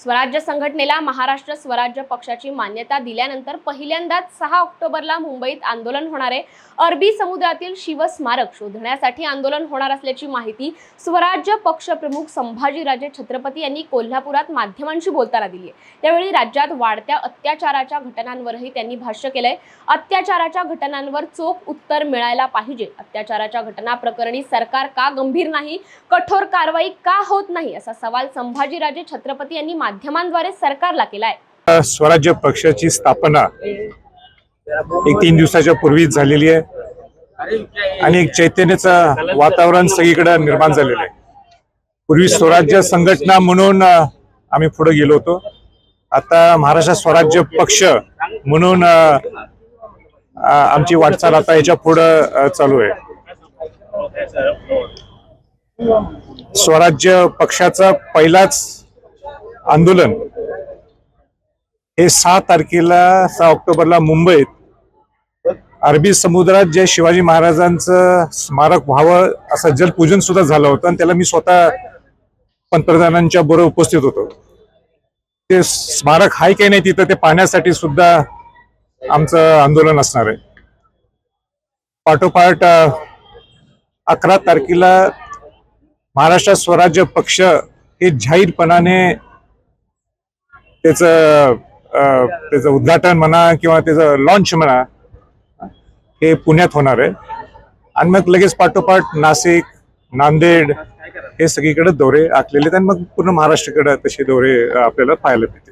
स्वराज्य संघटनेला महाराष्ट्र स्वराज्य पक्षाची मान्यता दिल्यानंतर पहिल्यांदाच 6 ऑक्टोबरला मुंबईत आंदोलन होणार आहे। अरबी समुद्रातील शिवस्मारक शोधण्यासाठी आंदोलन होणार असल्याची माहिती स्वराज्य पक्ष प्रमुख संभाजीराजे छत्रपती यांनी कोल्हापुरात माध्यमांशी बोलताना दिली आहे। त्यावेळी राज्यात वाढत्या अत्याचाराच्या घटनांवरही त्यांनी भाष्य केलंय। अत्याचाराच्या घटनांवर चोख उत्तर मिळायला पाहिजे। अत्याचाराच्या घटना प्रकरणी सरकार का गंभीर नाही, कठोर कारवाई का होत नाही, असा सवाल संभाजीराजे छत्रपती यांनी माध्यमांद्वारे सरकारला केलाय। स्वराज्य पक्षाची स्थापना एक 3 दिवसाच्या पूर्वीच झालेली आहे आणि एक चैतन्याचं वातावरण सगळीकडे निर्माण झालेलं आहे। पूर्वी स्वराज्य संघटना म्हणून आम्ही पुढे गेलो होतो, आता महाराष्ट्र स्वराज्य पक्ष म्हणून आमची वाटचाल आता याच्या पुढे चालू आहे। स्वराज्य पक्षाचं पहिलाच आंदोलन हे 6 ऑक्टोबरला मुंबईत अरबी समुद्रात जे शिवाजी महाराजांचं स्मारक व्हावं असं जलपूजन सुद्धा झालं होतं आणि त्याला मी स्वतः पंतप्रधानांच्या बरोबर उपस्थित होतो। ते स्मारक आहे की नाही तिथं ते पाहण्यासाठी सुद्धा आमचं आंदोलन असणार आहे। पाठोपाठ 11 तारखेला महाराष्ट्र स्वराज्य पक्ष हे जाहीरपणाने त्याचं उद्घाटन म्हणा किंवा त्याचं लॉन्च म्हणा हे पुण्यात होणार आहे आणि मग लगेच पाठोपाठ नाशिक, नांदेड हे सगळीकडे दौरे आखलेले आहेत आणि मग पूर्ण महाराष्ट्राकडे तसे दौरे आपल्याला पाहायला मिळतील।